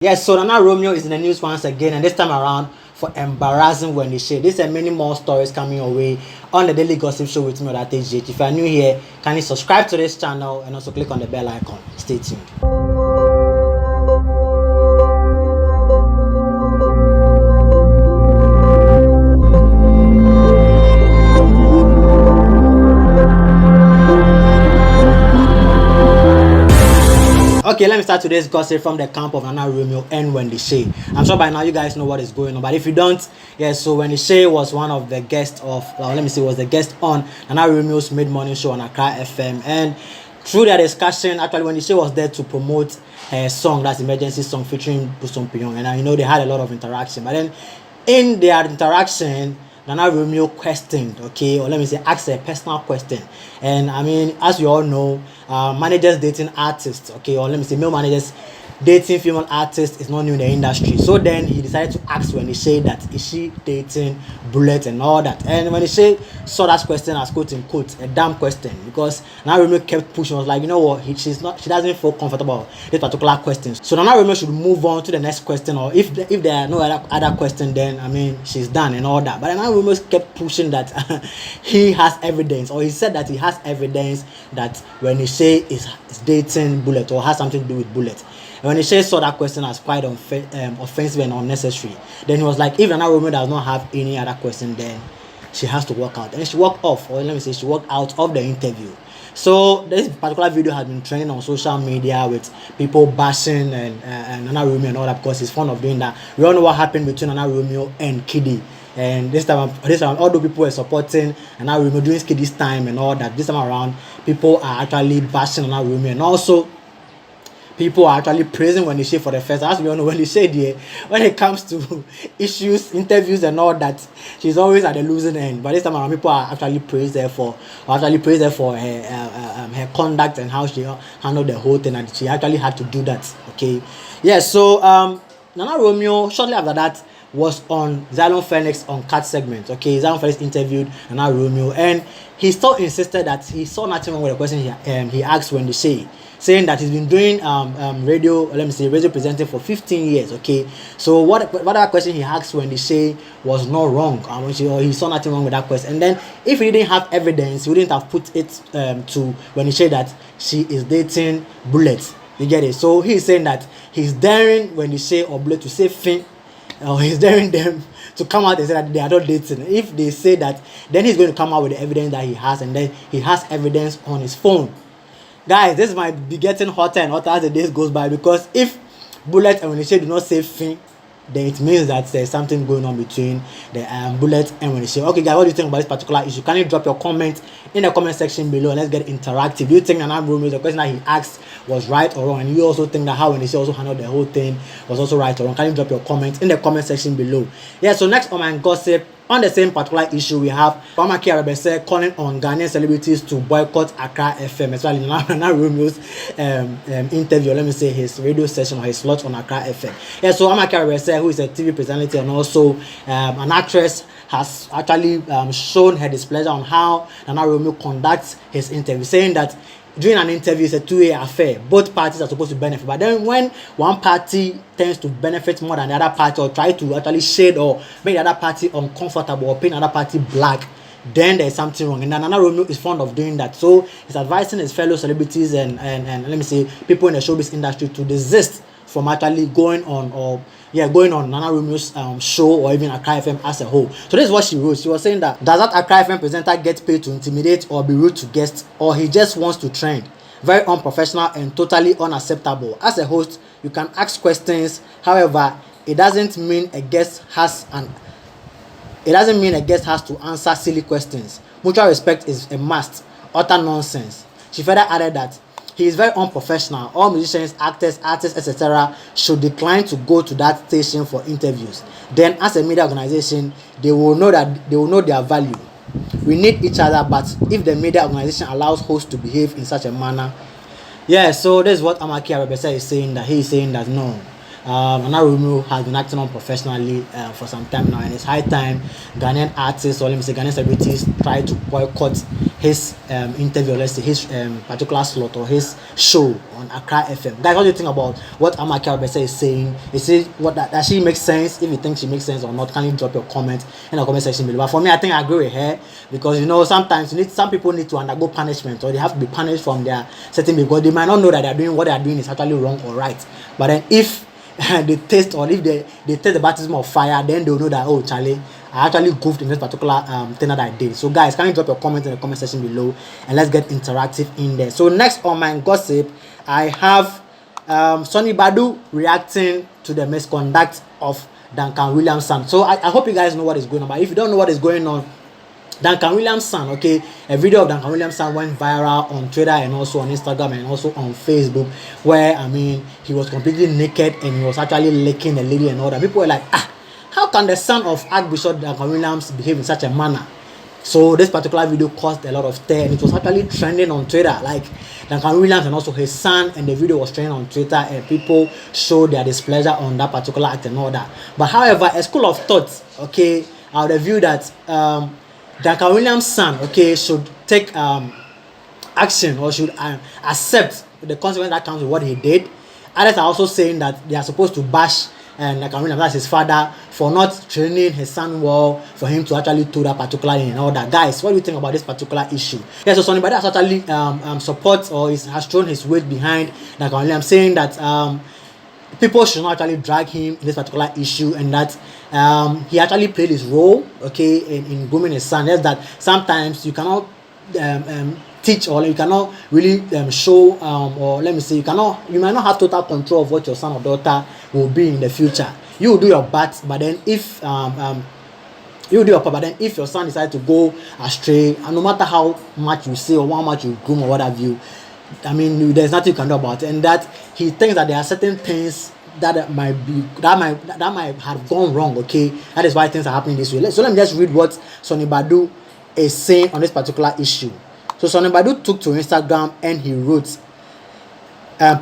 Yes, so Nana Romeo is in the news once again, and this time around for embarrassing when they share. This and many more stories coming your way on the Daily Gossip Show with me, Abebrese. If you are new here, kindly subscribe to this channel and also click on the bell icon. Stay tuned. Okay, let me start today's gossip from the camp of Nana Romeo and Wendy Shay. I'm sure by now you guys know what is going on, but if you don't, so Wendy Shay was one of the guests of, was the guest on Nana Romeo's mid-morning show on Accra FM, and through their discussion, actually Wendy Shay was there to promote her song, that's Emergency Song featuring Busom Pyong, and they had a lot of interaction, but then in their interaction, Nana Romeo questioned, asked a personal question. And as you all know, managers dating artists, male managers dating female artists is not new in the industry. So then he decided to ask Wendy Shay that is she dating Bullet and all that. And Wendy Shay saw that question as quote unquote a damn question, because Nana Romeo kept pushing. Was like, you know what, she doesn't feel comfortable with this particular question. So Nana Romeo should move on to the next question, or if there are no other question, then she's done and all that. But Nana Romeo kept pushing that he has evidence, or he said that he has evidence that Wendy Shay is dating Bullet or has something to do with Bullet. And when Shay saw that question as quite offensive and unnecessary, then he was like, if Nana Romeo does not have any other question, then she has to walk out. And she walked off, or she walked out of the interview. So this particular video has been trending on social media with people bashing and Nana Romeo and all that, because he's fond of doing that. We all know what happened between Nana Romeo and Kiddy. And this time, although people were supporting Nana Romeo during Kiddy's time and all that, this time around, people are actually bashing Nana Romeo, and also people are actually praising Wendy Shay for the first. As we all know, Wendy Shay, when it comes to issues, interviews, and all that, she's always at the losing end. But this time around, people are actually praised her for her conduct and how she handled the whole thing, and she actually had to do that. So Nana Romeo shortly after that was on Xylon Phoenix on Cat segment. Xylon Phoenix interviewed Nana Romeo, and he still insisted that he saw nothing wrong with the question he asked Wendy Shay, saying that he's been doing radio presenting for 15 years. So whatever question he asked Wendy Shay was not wrong. He saw nothing wrong with that question. And then if he didn't have evidence, he wouldn't have put it to Wendy Shay that she is dating Bullet. You get it? So he's saying that he's daring Wendy Shay or Bullet to say thing, or he's daring them to come out and say that they are not dating. If they say that, then he's going to come out with the evidence that he has, and then he has evidence on his phone. Guys, this might be getting hotter and hotter as the days goes by, because if Bullet and Wendy Shay do not say thing, then it means that there's something going on between the Bullet and Wendy Shay. Okay, guys, what do you think about this particular issue? Can you drop your comment in the comment section below, and let's get interactive. Do you think Nana Romeo, the question that he asked, was right or wrong? And you also think that how Wendy Shay also handled the whole thing was also right or wrong? Can you drop your comment in the comment section below? So next on my gossip, on the same particular issue, we have Abebrese calling on Ghanaian celebrities to boycott Accra FM, especially Nana Romeo's interview, his radio session or his slot on Accra FM. So Abebrese, who is a TV personality and also an actress, has actually shown her displeasure on how Nana Romeo conducts his interview, saying that during an interview, it's a two-way affair. Both parties are supposed to benefit. But then when one party tends to benefit more than the other party, or try to actually shade or make the other party uncomfortable or paint the other party black, then there's something wrong. And Nana Romeo is fond of doing that. So he's advising his fellow celebrities and people in the showbiz industry to desist from actually going on Nana Romeo's show, or even Accra FM as a whole. So this is what she wrote. She was saying that, does that Accra FM presenter get paid to intimidate or be rude to guests, or he just wants to trend? Very unprofessional and totally unacceptable. As a host, you can ask questions. However, it doesn't mean a guest has to answer silly questions. Mutual respect is a must. Utter nonsense. She further added that he is very unprofessional. All musicians, actors, artists, etc. should decline to go to that station for interviews. Then, as a media organization, they will know their value. We need each other, but if the media organization allows hosts to behave in such a manner, so this is what Abebrese is saying. That he is saying that no, Nana Romeo has been acting unprofessionally for some time now, and it's high time Ghanaian artists, or let me say Ghanaian celebrities, try to boycott his interview, or let's say his particular slot or his show on Accra FM. Guys, what do you think about what Abebrese is saying? Is it what that she makes sense? If you think she makes sense or not, kindly drop your comment in the comment section below. But for me, I think I agree with her, because you know sometimes some people need to undergo punishment, or they have to be punished from their certain, because they might not know that they're doing what they're doing is actually wrong or right. But then if they taste, or if they taste the baptism of fire, then they'll know that, oh Charlie, I actually goofed in this particular thing that I did. So guys, can you drop your comment in the comment section below, and let's get interactive in there. So next on my gossip, I have Sonnie Badu reacting to the misconduct of Duncan Williams' son. So I hope you guys know what is going on. But if you don't know what is going on, Duncan Williams' son, okay, a video of Duncan Williams' son went viral on Twitter and also on Instagram and also on Facebook, where I mean he was completely naked and he was actually licking the lady and all that. People were like, how can the son of Archbishop Duncan Williams behave in such a manner? So this particular video caused a lot of stir, and it was actually trending on Twitter. Like Duncan Williams and also his son, and the video was trending on Twitter, and people showed their displeasure on that particular act and all that. But however, a school of thought, okay, I would view that Duncan Williams' son, okay, should take action, or should accept the consequence that comes with what he did. Others are also saying that they are supposed to bash Duncan Williams, that's his father, for not training his son well, for him to actually do that particular thing and all that. Guys, what do you think about this particular issue? Yeah, so Sonnie Badu has actually supports, or has thrown his weight behind Duncan Williams, saying that people should not actually drag him in this particular issue, and that he actually played his role, okay, in grooming his son. Yes, that sometimes you cannot teach, or you cannot really show, or let me say, you might not have total control of what your son or daughter will be in the future. You will do your part, but then if if your son decides to go astray, and no matter how much you say or how much you groom or what have you, I mean, there's nothing you can do about it. And that he thinks that there are certain things that might have gone wrong, okay? That is why things are happening this way. So let me just read what Sonnie Badu is saying on this particular issue. So Sonnie Badu took to Instagram and he wrote,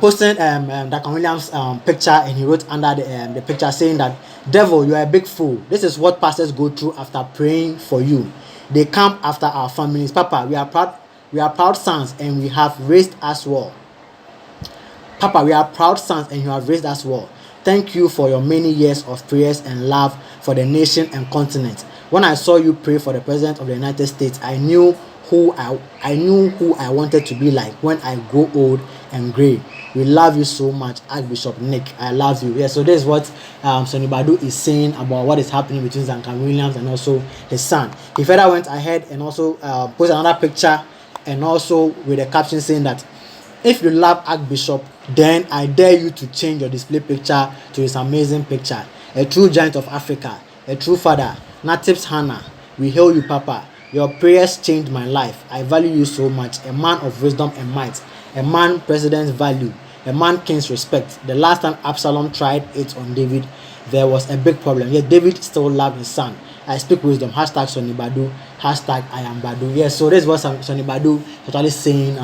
posting Duncan Williams' picture, and he wrote under the picture saying that, "Devil, you are a big fool. This is what pastors go through after praying for you. They come after our families. Papa, we are proud sons, and we have raised us well. Papa, we are proud sons, and you have raised us well. Thank you for your many years of prayers and love for the nation and continent. When I saw you pray for the President of the United States, I knew who I wanted to be like when I grow old and gray. We love you so much, Archbishop Nick. I love you." Yeah, so this is what Sonnie Badu is saying about what is happening between Duncan Williams and also his son. He further went ahead and also posted another picture, and also with a caption saying that, "If you love Archbishop, then I dare you to change your display picture to his amazing picture. A true giant of Africa, a true father, Natives Hannah. We hail you, Papa. Your prayers changed my life. I value you so much. A man of wisdom and might. A man president's value. A man king's respect. The last time Absalom tried it on David, there was a big problem. Yet David still loved his son. I speak wisdom. Hashtag Sonnie Badu. Hashtag I am Badu." Yes, so this is what Sonnie Badu is actually saying.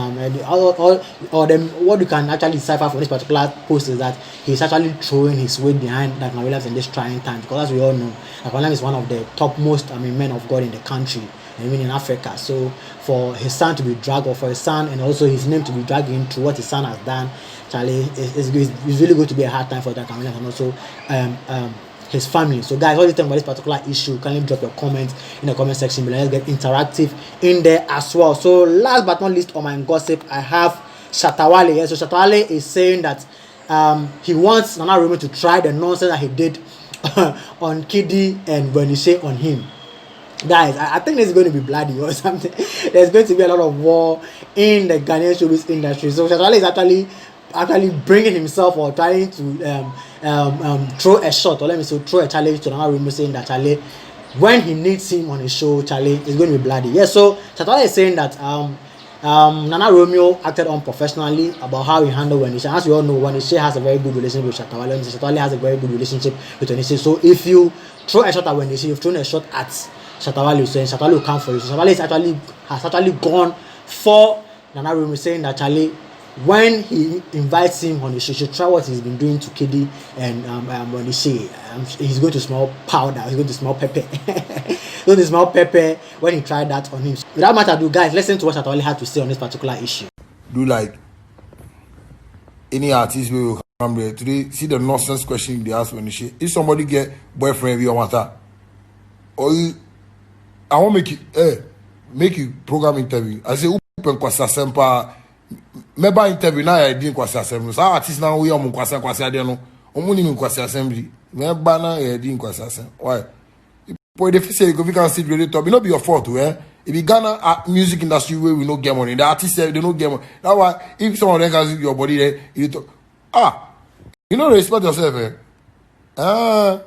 What you can actually decipher from this particular post is that he's actually throwing his weight behind Duncan Williams in this trying time, because as we all know, Duncan Williams is one of the topmost men of God in the country, and even in Africa. So for his son to be dragged, or for his son and also his name to be dragged into what his son has done, Charlie, it's really going to be a hard time for Duncan Williams and also his family. So guys, what do you think about this particular issue? Kindly drop your comments in the comment section below. Let's get interactive in there as well. So last but not least on my gossip, I have Shatta Wale. Yeah, so Shatta Wale is saying that he wants Nana Romeo to try the nonsense that he did on Kidi and Bernice on him. Guys, I think there's going to be bloody or something. There's going to be a lot of war in the Ghanaian showbiz industry. So Shatta Wale is actually bringing himself, or trying to throw a shot, or let me say throw a challenge to Nana Romeo, saying that Charlie, when he needs him on his show, Charlie, is going to be bloody. Yeah, so Shatta Wale is saying that Nana Romeo acted unprofessionally about how he handled Wenisha. As we all know, Wenisha has a very good relationship with Shatta Wale. Shatta Wale has a very good relationship with Wenisha. So if you throw a shot at Wenisha, you've thrown a shot at Shatta Wale, so Shatta Wale will come for you. So Shatta Wale has actually gone for Nana Romeo, saying that Charlie, when he invites him on the show, he should try what he's been doing to KD and on the show. He's going to smell powder, he's going to smell pepper. He's going to smell pepper when he tried that on him. Without matter ado, guys, listen to what Shatta Wale had to say on this particular issue. Do like any artist will come there today, see the nonsense question they ask when they say, if somebody get boyfriend with your matter, or you, I want make you program interview. I say, open kwasa sempa. Member interview now I didn't kwasa assembly. So artist now we am kwasa there no. Omuni mi kwasa assembly. Member now I didn't kwasa assembly. Why? Boy, they say you can sit really top. It not be your fault, eh? If you Ghana music industry where we no get money, the artists say they no get money. That's why if someone then can see your body there, you talk. You know respect yourself, eh? I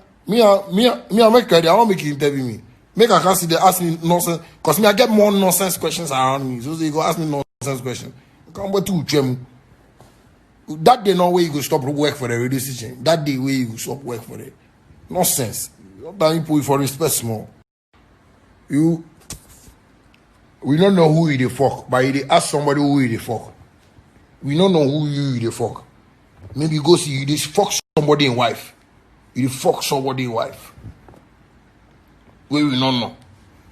make credit. I want make you interview me. Make a class they ask me nonsense. Cause me I get more nonsense questions around me. So they go ask me nonsense questions. Come back to Chem. That day no way you go stop work for the radio station. That day way you go stop work for it. Nonsense. Sometimes people for respect small. We don't know who you the fuck, but you ask somebody who you the fuck. We don't know who you the fuck. Maybe you go see you just fuck somebody in wife. You fuck somebody in wife. We don't know.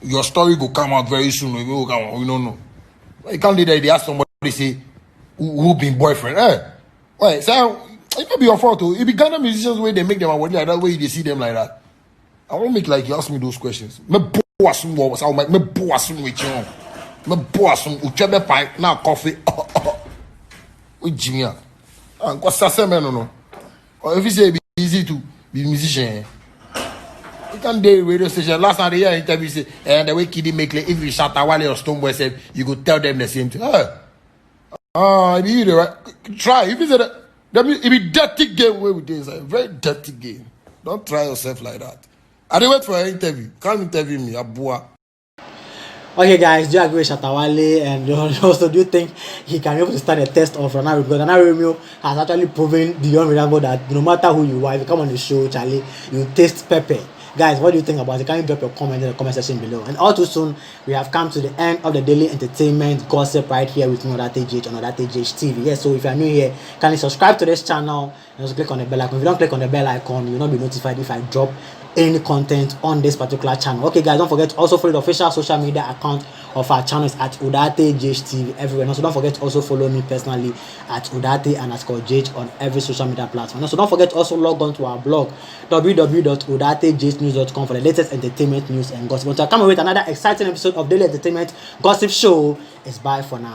Your story will come out very soon. We don't know. You can't do that. They ask somebody say who been boyfriend. Why? So it may be your fault too. It be Ghana musicians where they make them award like that, way they see them like that. I won't make like you ask me those questions. Me boasum was I me boasum with you. Me boasum uchebe pie now coffee. With Jimmy. And what's that say no? Or if you say it be easy to be musician. You can do radio station. Last night they hear interview say and the way Kiddy make like if you Shatta Wale or Stoneboy said you could tell them the same thing. If you do right, try. If you say that it be dirty game where we do is a very dirty game. Don't try yourself like that. I didn't wait for an interview. Can't interview me, Abua. Okay, guys, do you agree with Shatta Wale? And also, do you think he can be able to stand a test of NANA Romeo? Because NANA Romeo has actually proven beyond miracle that no matter who you are, if you come on the show, Charlie, you taste pepper. Guys, what do you think about it? Can you drop your comment in the comment section below? And all too soon, we have come to the end of the daily entertainment gossip right here with me on ODATEGH on ODATEGH TV. Yes, so if you are new here, can you subscribe to this channel and also click on the bell icon? If you don't click on the bell icon, you will not be notified if I drop any content on this particular channel. Okay, guys, don't forget to also follow the official social media account of our channels at ODATEGH TV everywhere. And also don't forget to also follow me personally at ODATE_JH on every social media platform. And also don't forget to also log on to our blog www.odateghnews.com for the latest entertainment news and gossip. Until I come with another exciting episode of Daily Entertainment Gossip Show, it's bye for now.